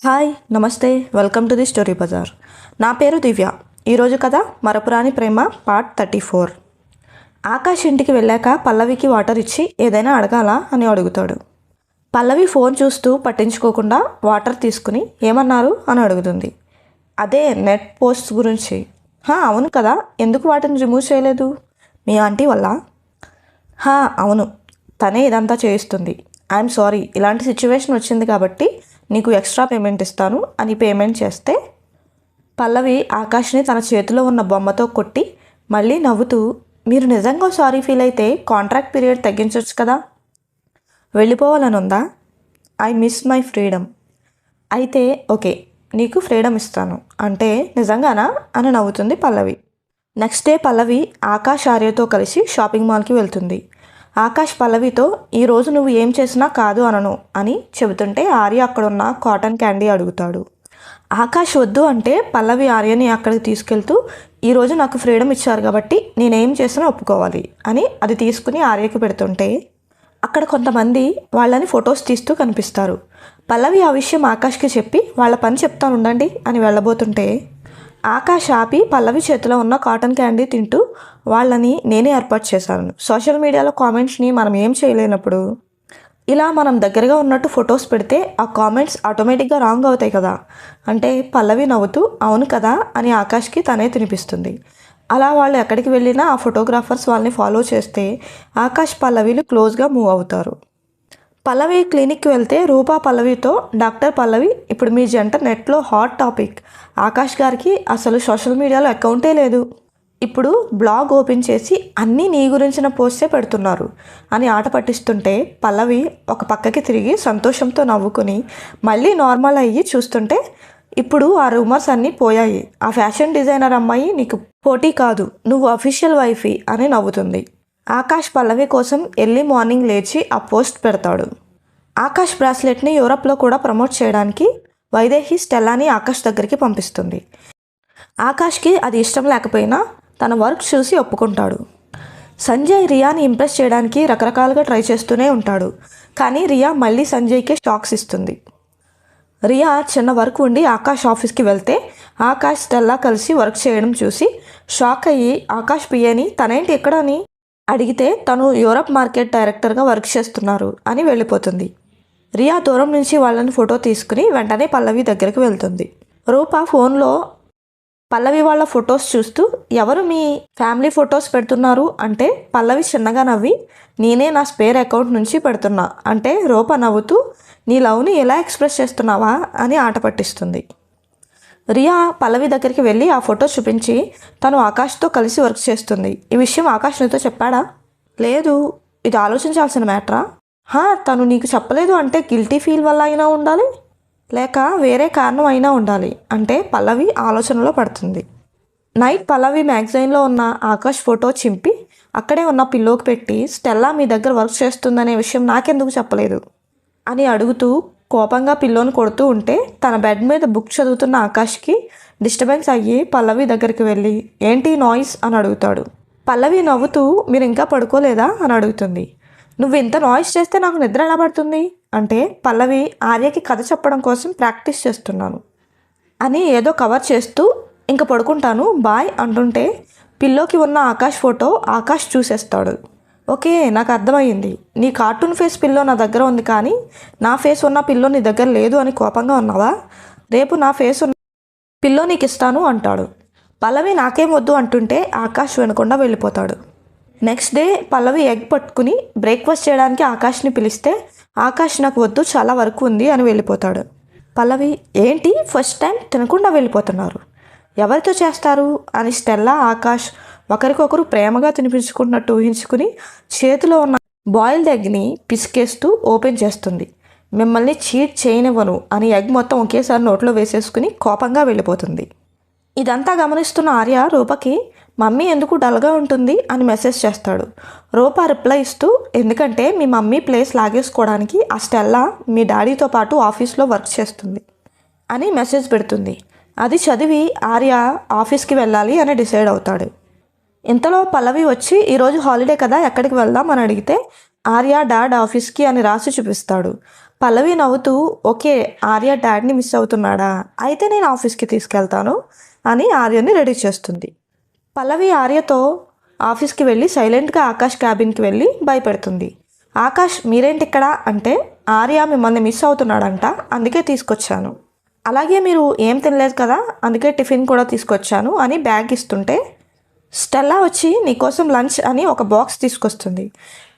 Hi నమస్తే welcome to the Story Bazaar. నా పేరు దివ్య. ఈరోజు కథ మరపురాని ప్రేమ పార్ట్ 34. ఆకాష్ ఇంటికి వెళ్ళాక పల్లవికి వాటర్ ఇచ్చి ఏదైనా అడగాలా అని అడుగుతాడు. పల్లవి ఫోన్ చూస్తూ పట్టించుకోకుండా వాటర్ తీసుకుని ఏమన్నారు అని అడుగుతుంది. అదే నెట్ పోస్ట్ గురించి. అవును కదా, ఎందుకు వాటిని రిమూవ్ చేయలేదు? మీ ఆంటీ వల్ల? అవును, తనే ఇదంతా చేయిస్తుంది. ఐఎమ్ సారీ, ఇలాంటి సిచ్యువేషన్ వచ్చింది కాబట్టి నీకు ఎక్స్ట్రా పేమెంట్ ఇస్తాను అని పేమెంట్ చేస్తే పల్లవి ఆకాష్ని తన చేతిలో ఉన్న బొమ్మతో కొట్టి మళ్ళీ నవ్వుతూ, మీరు నిజంగా సారీ ఫీల్ అయితే కాంట్రాక్ట్ పీరియడ్ తగ్గించవచ్చు కదా, వెళ్ళిపోవాలని ఉందా? I miss my freedom. అయితే ఓకే, నీకు ఫ్రీడమ్ ఇస్తాను అంటే నిజంగానా అని నవ్వుతుంది పల్లవి. నెక్స్ట్ డే పల్లవి ఆకాష్ ఆర్యతో కలిసి షాపింగ్ మాల్కి వెళ్తుంది. ఆకాష్ పల్లవితో ఈరోజు నువ్వు ఏం చేసినా కాదు అనను అని చెబుతుంటే ఆర్య అక్కడున్న కాటన్ క్యాండీ అడుగుతాడు. ఆకాష్ వద్దు అంటే పల్లవి ఆర్యని అక్కడికి తీసుకెళ్తూ ఈరోజు నాకు ఫ్రీడమ్ ఇచ్చారు కాబట్టి నేనేం చేసినా ఒప్పుకోవాలి అని అది తీసుకుని ఆర్యకి పెడుతుంటే అక్కడ కొంతమంది వాళ్ళని ఫొటోస్ తీస్తూ కనిపిస్తారు. పల్లవి ఆ విషయం ఆకాష్కి చెప్పి వాళ్ళ పని చెప్తాను ఉండండి అని వెళ్ళబోతుంటే ఆకాష్ ఆపి పల్లవి చేతిలో ఉన్న కాటన్ క్యాండీ తింటూ వాళ్ళని నేనే ఏర్పాటు చేశాను. సోషల్ మీడియాలో కామెంట్స్ని మనం ఏం చేయలేనప్పుడు ఇలా మనం దగ్గరగా ఉన్నట్టు ఫొటోస్ పెడితే ఆ కామెంట్స్ ఆటోమేటిక్గా రాంగ్ అవుతాయి కదా అంటే పల్లవి నవ్వుతూ అవును కదా అని ఆకాష్కి తనే తినిపిస్తుంది. అలా వాళ్ళు ఎక్కడికి వెళ్ళినా ఆ ఫోటోగ్రాఫర్స్ వాళ్ళని ఫాలో చేస్తే ఆకాష్ పల్లవిలు క్లోజ్గా మూవ్ అవుతారు. పల్లవి క్లినిక్కి వెళ్తే రూపా పల్లవితో, డాక్టర్ పల్లవి, ఇప్పుడు మీ జంట నెట్లో హాట్ టాపిక్. ఆకాష్ గారికి అసలు సోషల్ మీడియాలో అకౌంటే లేదు, ఇప్పుడు బ్లాగ్ ఓపెన్ చేసి అన్నీ నీ గురించిన పోస్టే పెడుతున్నారు అని ఆట పట్టిస్తుంటే పల్లవి ఒక పక్కకి తిరిగి సంతోషంతో నవ్వుకుని మళ్ళీ నార్మల్ అయ్యి చూస్తుంటే ఇప్పుడు ఆ రూమర్స్ అన్నీ పోయాయి, ఆ ఫ్యాషన్ డిజైనర్ అమ్మాయి నీకు పోటీ కాదు, నువ్వు అఫీషియల్ వైఫీ అని నవ్వుతుంది. ఆకాష్ పల్లవి కోసం ఎర్లీ మార్నింగ్ లేచి ఆ పోస్ట్ పెడతాడు. ఆకాష్ బ్రాస్లెట్ని యూరప్లో కూడా ప్రమోట్ చేయడానికి వైదేహి స్టెల్లాని ఆకాష్ దగ్గరికి పంపిస్తుంది. ఆకాష్కి అది ఇష్టం లేకపోయినా తన వర్క్ చూసి ఒప్పుకుంటాడు. సంజయ్ రియాని ఇంప్రెస్ చేయడానికి రకరకాలుగా ట్రై చేస్తూనే ఉంటాడు. కానీ రియా మళ్ళీ సంజయ్కే షాక్స్ ఇస్తుంది. రియా చిన్న వర్క్ ఉండి ఆకాష్ ఆఫీస్కి వెళ్తే ఆకాష్ స్టెల్లా కలిసి వర్క్ చేయడం చూసి షాక్ అయ్యి ఆకాష్ పిఏని తనేంటి ఎక్కడని అడిగితే తను యూరప్ మార్కెట్ డైరెక్టర్గా వర్క్ చేస్తున్నారు అని వెళ్ళిపోతుంది. రియా దూరం నుంచి వాళ్ళని ఫోటో తీసుకుని వెంటనే పల్లవి దగ్గరికి వెళ్తుంది. రూపా ఫోన్లో పల్లవి వాళ్ళ ఫొటోస్ చూస్తూ ఎవరు మీ ఫ్యామిలీ ఫొటోస్ పెడుతున్నారు అంటే పల్లవి చిన్నగా నవ్వి నేనే నా స్పేర్ అకౌంట్ నుంచి పెడుతున్నా అంటే రూపా నవ్వుతూ నీ లవ్ని ఎలా ఎక్స్ప్రెస్ చేస్తున్నావా అని ఆట పట్టిస్తుంది. రియా పల్లవి దగ్గరికి వెళ్ళి ఆ ఫోటో చూపించి తను ఆకాష్తో కలిసి వర్క్ చేస్తుంది. ఈ విషయం ఆకాష్ నీతో చెప్పాడా? లేదు, ఇది ఆలోచించాల్సిన మ్యాటరా? తను నీకు చెప్పలేదు అంటే గిల్టీ ఫీల్ వల్ల అయినా ఉండాలి, లేక వేరే కారణం అయినా ఉండాలి అంటే పల్లవి ఆలోచనలో పడుతుంది. నైట్ పల్లవి మ్యాగజైన్లో ఉన్న ఆకాష్ ఫోటో చింపి అక్కడే ఉన్న పిల్లోకి పెట్టి స్టెల్లా మీ దగ్గర వర్క్ చేస్తుందనే విషయం నాకెందుకు చెప్పలేదు అని అడుగుతూ కోపంగా పిల్లోని కొడుతూ ఉంటే తన బెడ్ మీద బుక్ చదువుతున్న ఆకాష్కి డిస్టర్బెన్స్ అయ్యి పల్లవి దగ్గరికి వెళ్ళి ఏంటి నాయిస్ అని అడుగుతాడు. పల్లవి నవ్వుతూ మీరు ఇంకా పడుకోలేదా అని అడుగుతుంది. నువ్వు ఇంత నాయిస్ చేస్తే నాకు నిద్ర ఎలా పడుతుంది అంటే పల్లవి ఆర్యకి కథ చెప్పడం కోసం ప్రాక్టీస్ చేస్తున్నాను అని ఏదో కవర్ చేస్తూ ఇంకా పడుకుంటాను బాయ్ అంటుంటే పిల్లోకి ఉన్న ఆకాష్ ఫోటో ఆకాష్ చూసేస్తాడు. ఓకే, నాకు అర్థమయ్యింది, నీ కార్టూన్ ఫేస్ పిల్లో నా దగ్గర ఉంది కానీ నా ఫేస్ ఉన్న పిల్లో నీ దగ్గర లేదు అని కోపంగా ఉన్నావా? రేపు నా ఫేస్ ఉన్న పిల్లో నీకు ఇస్తాను అంటాడు. పల్లవి నాకేం వద్దు అంటుంటే ఆకాష్ వినకుండా వెళ్ళిపోతాడు. నెక్స్ట్ డే పల్లవి ఎగ్ పట్టుకుని బ్రేక్ఫాస్ట్ చేయడానికి ఆకాష్ని పిలిస్తే ఆకాష్ నాకు వద్దు, చాలా వర్క్ ఉంది అని వెళ్ళిపోతాడు. పల్లవి ఏంటి ఫస్ట్ టైం తినకుండా వెళ్ళిపోతున్నారు, ఎవరితో చేస్తారు అని స్టెల్లా ఆకాష్ ఒకరికొకరు ప్రేమగా తినిపించుకున్నట్టు ఊహించుకుని చేతిలో ఉన్న బాయిల్డ్ ఎగ్ని పిసికేస్తూ ఓపెన్ చేస్తుంది. మిమ్మల్ని చీట్ చేయనివ్వను అని ఎగ్ మొత్తం ఒకేసారి నోట్లో వేసేసుకుని కోపంగా వెళ్ళిపోతుంది. ఇదంతా గమనిస్తున్న ఆర్య రూపకి మమ్మీ ఎందుకు డల్గా ఉంటుంది అని మెసేజ్ చేస్తాడు. రూప రిప్లై ఇస్తూ ఎందుకంటే మీ మమ్మీ ప్లేస్ లాగేసుకోవడానికి ఆ స్టెల్లా మీ డాడీతో పాటు ఆఫీస్లో వర్క్ చేస్తుంది అని మెసేజ్ పెడుతుంది. అది చదివి ఆర్య ఆఫీస్కి వెళ్ళాలి అని డిసైడ్ అవుతాడు. ఇంతలో పల్లవి వచ్చి ఈరోజు హాలిడే కదా ఎక్కడికి వెళ్దాం అని అడిగితే ఆర్య డాడ్ ఆఫీస్కి అని రాసి చూపిస్తాడు. పల్లవి నవ్వుతూ ఓకే ఆర్య డాడీని మిస్ అవుతున్నాడా, అయితే నేను ఆఫీస్కి తీసుకెళ్తాను అని ఆర్యని రెడీ చేస్తుంది. పల్లవి ఆర్యతో ఆఫీస్కి వెళ్ళి సైలెంట్గా ఆకాష్ క్యాబిన్కి వెళ్ళి భయపెడుతుంది. ఆకాష్ మీరేంటి ఇక్కడ అంటే, ఆర్య మిమ్మల్ని మిస్ అవుతున్నాడంట, అందుకే తీసుకొచ్చాను. అలాగే మీరు ఏం తినలేదు కదా, అందుకే టిఫిన్ కూడా తీసుకొచ్చాను అని బ్యాగ్ ఇస్తుంటే స్టెల్లా వచ్చి నీకోసం లంచ్ అని ఒక బాక్స్ తీసుకొస్తుంది.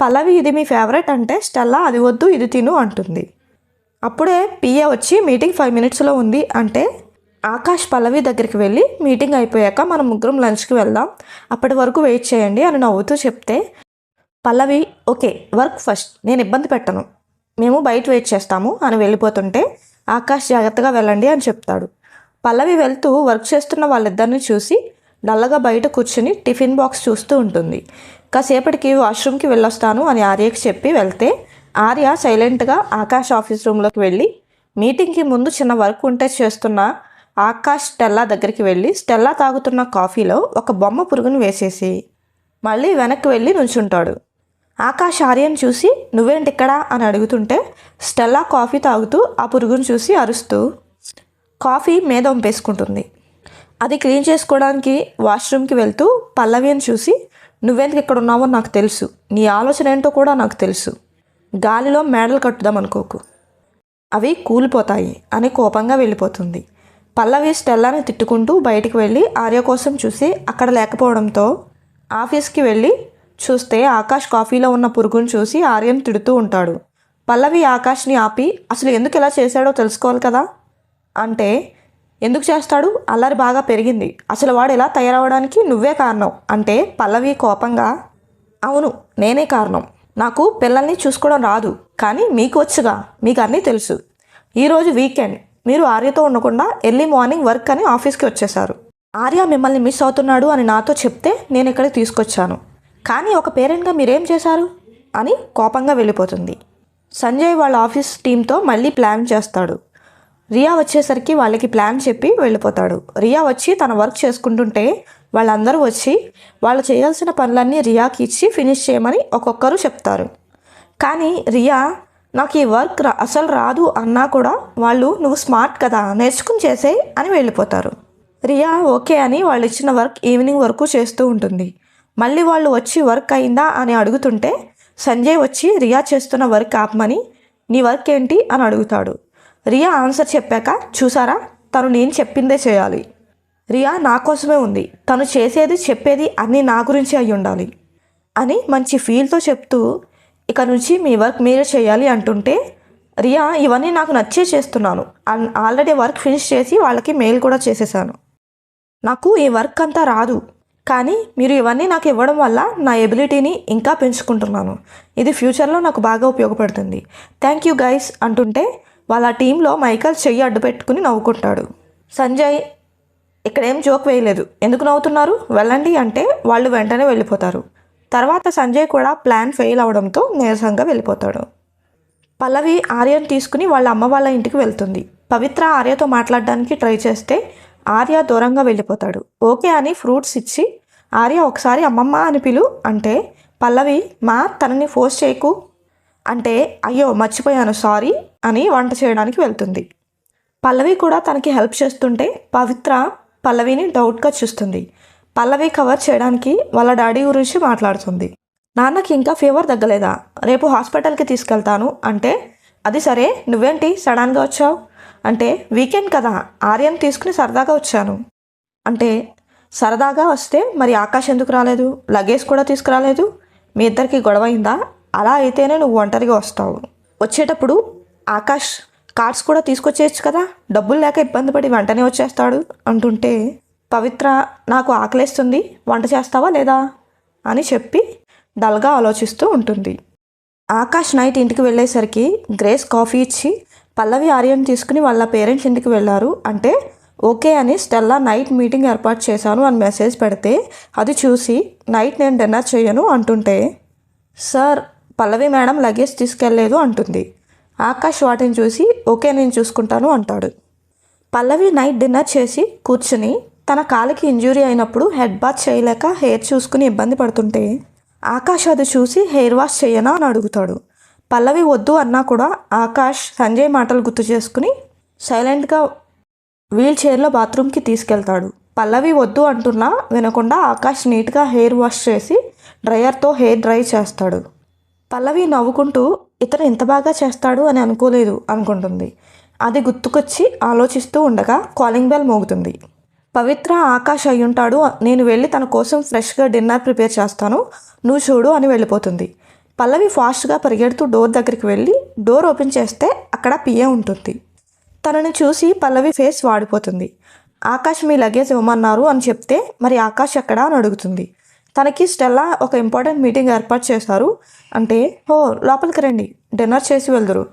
పల్లవి ఇది మీ ఫేవరెట్ అంటే స్టెల్లా అది వద్దు ఇది తిను అంటుంది. అప్పుడే పిఏ వచ్చి మీటింగ్ 5 మినిట్స్లో ఉంది అంటే ఆకాష్ పల్లవి దగ్గరికి వెళ్ళి మీటింగ్ అయిపోయాక మనం ముగ్గురం లంచ్కి వెళ్దాం, అప్పటి వరకు వెయిట్ చేయండి అని నవ్వుతూ చెప్తే పల్లవి ఓకే వర్క్ ఫస్ట్, నేను ఇబ్బంది పెట్టను, మేము బయట వెయిట్ చేస్తాము అని వెళ్ళిపోతుంటే ఆకాష్ జాగ్రత్తగా వెళ్ళండి అని చెప్తాడు. పల్లవి వెళ్తూ వర్క్ చేస్తున్న వాళ్ళిద్దరిని చూసి డల్లగా బయట కూర్చుని టిఫిన్ బాక్స్ చూస్తూ ఉంటుంది. కాసేపటికి వాష్రూమ్కి వెళ్ళొస్తాను అని ఆర్యకి చెప్పి వెళ్తే ఆర్య సైలెంట్గా ఆకాష్ ఆఫీస్ రూమ్లోకి వెళ్ళి మీటింగ్కి ముందు చిన్న వర్క్ ఉంటే చేస్తున్న ఆకాష్ స్టెల్లా దగ్గరికి వెళ్ళి స్టెల్లా తాగుతున్న కాఫీలో ఒక బొమ్మ పురుగును వేసేసి మళ్ళీ వెనక్కి వెళ్ళి నుంచుంటాడు. ఆకాష్ ఆర్యను చూసి నువ్వేంటి ఇక్కడ అని అడుగుతుంటే స్టెల్లా కాఫీ తాగుతూ ఆ పురుగును చూసి అరుస్తూ కాఫీ మీద వంపేసుకుంటుంది. అది క్లీన్ చేసుకోవడానికి వాష్రూమ్కి వెళ్తూ పల్లవిని చూసి నువ్వెందుకు ఇక్కడ ఉన్నావో నాకు తెలుసు, నీ ఆలోచన ఏంటో కూడా నాకు తెలుసు, గాలిలో మేడలు కట్టుదాం అనుకోకు, అవి కూలిపోతాయి అని కోపంగా వెళ్ళిపోతుంది. పల్లవి స్టెల్లాని తిట్టుకుంటూ బయటికి వెళ్ళి ఆర్య కోసం చూసి అక్కడ లేకపోవడంతో ఆఫీస్కి వెళ్ళి చూస్తే ఆకాష్ కాఫీలో ఉన్న పురుగును చూసి ఆర్యను తిడుతూ ఉంటాడు. పల్లవి ఆకాష్ని ఆపి అసలు ఎందుకు ఇలా చేశాడో తెలుసుకోవాలి కదా అంటే ఎందుకు చేస్తాడు, అల్లరి బాగా పెరిగింది, అసలు వాడు ఎలా తయారవడానికి నువ్వే కారణం అంటే పల్లవి కోపంగా అవును నేనే కారణం, నాకు పిల్లల్ని చూసుకోవడం రాదు కానీ మీకు వచ్చుగా, మీకు అన్నీ తెలుసు, ఈరోజు వీకెండ్ మీరు ఆర్యతో ఉండకుండా ఎర్లీ మార్నింగ్ వర్క్ అని ఆఫీస్కి వచ్చేశారు, ఆర్య మిమ్మల్ని మిస్ అవుతున్నాడు అని నాతో చెప్తే నేను ఇక్కడికి తీసుకొచ్చాను, కానీ ఒక పేరెంట్గా మీరేం చేశారు అని కోపంగా వెళ్ళిపోతుంది. సంజయ్ వాళ్ళ ఆఫీస్ టీంతో మళ్ళీ ప్లాన్ చేస్తాడు. రియా వచ్చేసరికి వాళ్ళకి ప్లాన్ చెప్పి వెళ్ళిపోతాడు. రియా వచ్చి తన వర్క్ చేసుకుంటుంటే వాళ్ళందరూ వచ్చి వాళ్ళు చేయాల్సిన పనులన్నీ రియాకి ఇచ్చి ఫినిష్ చేయమని ఒక్కొక్కరు చెప్తారు. కానీ రియా నాకు ఈ వర్క్ అసలు రాదు అన్నా కూడా వాళ్ళు నువ్వు స్మార్ట్ కదా నేర్చుకుని చేసేయి అని వెళ్ళిపోతారు. రియా ఓకే అని వాళ్ళు ఇచ్చిన వర్క్ ఈవినింగ్ వరకు చేస్తూ ఉంటుంది. మళ్ళీ వాళ్ళు వచ్చి వర్క్ అయిందా అని అడుగుతుంటే సంజయ్ వచ్చి రియా చేస్తున్న వర్క్ ఆపమని నీ వర్క్ ఏంటి అని అడుగుతాడు. రియా ఆన్సర్ చెప్పాక చూసారా తను నేను చెప్పిందే చేయాలి, రియా నా కోసమే ఉంది, తను చేసేది చెప్పేది అన్నీ నా గురించి అయి ఉండాలి అని మంచి ఫీల్తో చెప్తూ ఇక నుంచి మీ వర్క్ మీరే చేయాలి అంటుంటే రియా ఇవన్నీ నాకు నచ్చే చేస్తున్నాను, ఆల్రెడీ వర్క్ ఫినిష్ చేసి వాళ్ళకి మెయిల్ కూడా చేసేసాను, నాకు ఈ వర్క్ అంతా రాదు కానీ మీరు ఇవన్నీ నాకు ఇవ్వడం వల్ల నా ఎబిలిటీని ఇంకా పెంచుకుంటున్నాను, ఇది ఫ్యూచర్లో నాకు బాగా ఉపయోగపడుతుంది, థ్యాంక్ యూ గైస్ అంటుంటే వాళ్ళ టీంలో మైకల్ చెయ్యి అడ్డు పెట్టుకుని నవ్వుకుంటాడు. సంజయ్ ఇక్కడేం జోక్ వేయలేదు, ఎందుకు నవ్వుతున్నారు వెళ్ళండి అంటే వాళ్ళు వెంటనే వెళ్ళిపోతారు. తర్వాత సంజయ్ కూడా ప్లాన్ ఫెయిల్ అవడంతో నీరసంగా వెళ్ళిపోతాడు. పల్లవి ఆర్యను తీసుకుని వాళ్ళ అమ్మ వాళ్ళ ఇంటికి వెళ్తుంది. పవిత్ర ఆర్యతో మాట్లాడడానికి ట్రై చేస్తే ఆర్య దూరంగా వెళ్ళిపోతాడు. ఓకే అని ఫ్రూట్స్ ఇచ్చి ఆర్య ఒకసారి అమ్మమ్మ అని పిలు అంటే పల్లవి మా తనని ఫోర్స్ చేయకు అంటే అయ్యో మర్చిపోయాను సారీ అని వంట చేయడానికి వెళ్తుంది. పల్లవి కూడా తనకి హెల్ప్ చేస్తుంటే పవిత్ర పల్లవిని డౌట్గా చూస్తుంది. పల్లవి కవర్ చేయడానికి వాళ్ళ డాడీ గురించి మాట్లాడుతుంది. నాన్నకి ఇంకా ఫీవర్ తగ్గలేదా, రేపు హాస్పిటల్కి తీసుకెళ్తాను అంటే అది సరే నువ్వేంటి సడన్గా వచ్చావు అంటే వీకెండ్ కదా ఆర్యన్ తీసుకుని సరదాగా వచ్చాను అంటే సరదాగా వస్తే మరి ఆకాష్ ఎందుకు రాలేదు, లగేజ్ కూడా తీసుకురాలేదు, మీ ఇద్దరికి గొడవ అయిందా, అలా అయితేనే నువ్వు ఒంటరిగా వస్తావు, వచ్చేటప్పుడు ఆకాష్ కార్డ్స్ కూడా తీసుకొచ్చేయచ్చు కదా, డబ్బులు లేక ఇబ్బంది పడి వెంటనే వచ్చేస్తాడు అంటుంటే పవిత్ర నాకు ఆకలేస్తుంది వంట చేస్తావా లేదా అని చెప్పి డల్గా ఆలోచిస్తూ ఉంటుంది. ఆకాష్ నైట్ ఇంటికి వెళ్ళేసరికి గ్రేస్ కాఫీ ఇచ్చి పల్లవి ఆర్యను తీసుకుని వాళ్ళ పేరెంట్స్ ఇంటికి వెళ్ళారు అంటే ఓకే అని స్టెల్లా నైట్ మీటింగ్ ఏర్పాటు చేశాను అని మెసేజ్ పెడితే అది చూసి నైట్ నేను డిన్నర్ చేయను అంటుంటే సార్ పల్లవి మేడం లగేజ్ తీసుకెళ్ళలేదు అంటుంది. ఆకాష్ వాటిని చూసి ఓకే నేను చూసుకుంటాను అంటాడు. పల్లవి నైట్ డిన్నర్ చేసి కూర్చుని తన కాలికి ఇంజురీ అయినప్పుడు హెడ్ బాత్ చేయలేక హెయిర్ చూసుకుని ఇబ్బంది పడుతుంటే ఆకాష్ అది చూసి హెయిర్ వాష్ చేయనా అని అడుగుతాడు. పల్లవి వద్దు అన్నా కూడా ఆకాష్ సంజయ్ మాటలు గుర్తు చేసుకుని సైలెంట్గా వీల్ చైర్లో బాత్రూమ్కి తీసుకెళ్తాడు. పల్లవి వద్దు అంటున్నా వినకుండా ఆకాష్ నీట్గా హెయిర్ వాష్ చేసి డ్రయర్తో హెయిర్ డ్రై చేస్తాడు. పల్లవి నవ్వుకుంటూ ఇతను ఇంత బాగా చేస్తాడు అని అనుకోలేదు అనుకుంటుంది. అది గుర్తుకొచ్చి ఆలోచిస్తూ ఉండగా కాలింగ్ బెల్ మోగుతుంది. పవిత్ర ఆకాష్ అయ్యుంటాడు, నేను వెళ్ళి తన కోసం ఫ్రెష్గా డిన్నర్ ప్రిపేర్ చేస్తాను, నువ్వు చూడు అని వెళ్ళిపోతుంది. పల్లవి ఫాస్ట్గా పరిగెడుతూ డోర్ దగ్గరికి వెళ్ళి డోర్ ఓపెన్ చేస్తే అక్కడ పిఏ ఉంటుంది. తనని చూసి పల్లవి ఫేస్ వాడిపోతుంది. ఆకాష్ మీ లగేజ్ ఇవ్వమన్నారు అని చెప్తే మరి ఆకాష్ ఎక్కడా అని అడుగుతుంది. తనకి స్టెల్లా ఒక ఇంపార్టెంట్ మీటింగ్ ఏర్పాటు చేశారు అంటే ఓ లోపలికి రండి డిన్నర్ చేసి వెళ్దురు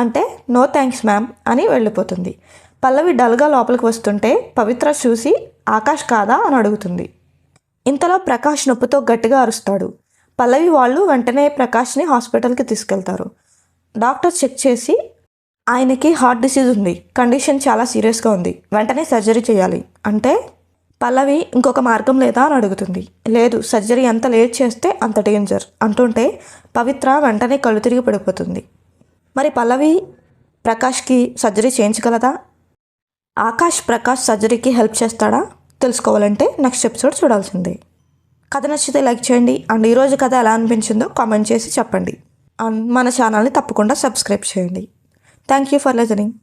అంటే నో థ్యాంక్స్ మ్యామ్ అని వెళ్ళిపోతుంది. పల్లవి డల్గా లోపలికి వస్తుంటే పవిత్ర చూసి ఆకాష్ కాదా అని అడుగుతుంది. ఇంతలో ప్రకాష్ నొప్పితో గట్టిగా అరుస్తాడు. పల్లవి వాళ్ళు వెంటనే ప్రకాష్ని హాస్పిటల్కి తీసుకెళ్తారు. డాక్టర్ చెక్ చేసి ఆయనకి హార్ట్ డిసీజ్ ఉంది, కండిషన్ చాలా సీరియస్గా ఉంది, వెంటనే సర్జరీ చేయాలి అంటే పల్లవి ఇంకొక మార్గం లేదా అని అడుగుతుంది. లేదు, సర్జరీ ఎంత లేట్ చేస్తే అంత డేంజర్ అంటుంటే పవిత్ర వెంటనే కళ్ళు తిరిగి పడిపోతుంది. మరి పల్లవి ప్రకాష్కి సర్జరీ చేయించగలదా? ఆకాష్ ప్రకాష్ సర్జరీకి హెల్ప్ చేస్తాడా? తెలుసుకోవాలంటే నెక్స్ట్ ఎపిసోడ్ చూడాల్సిందే. కథ నచ్చితే లైక్ చేయండి అండ్ ఈరోజు కథ ఎలా అనిపించిందో కామెంట్ చేసి చెప్పండి అండ్ మన ఛానల్ని తప్పకుండా సబ్స్క్రైబ్ చేయండి. Thank you for listening.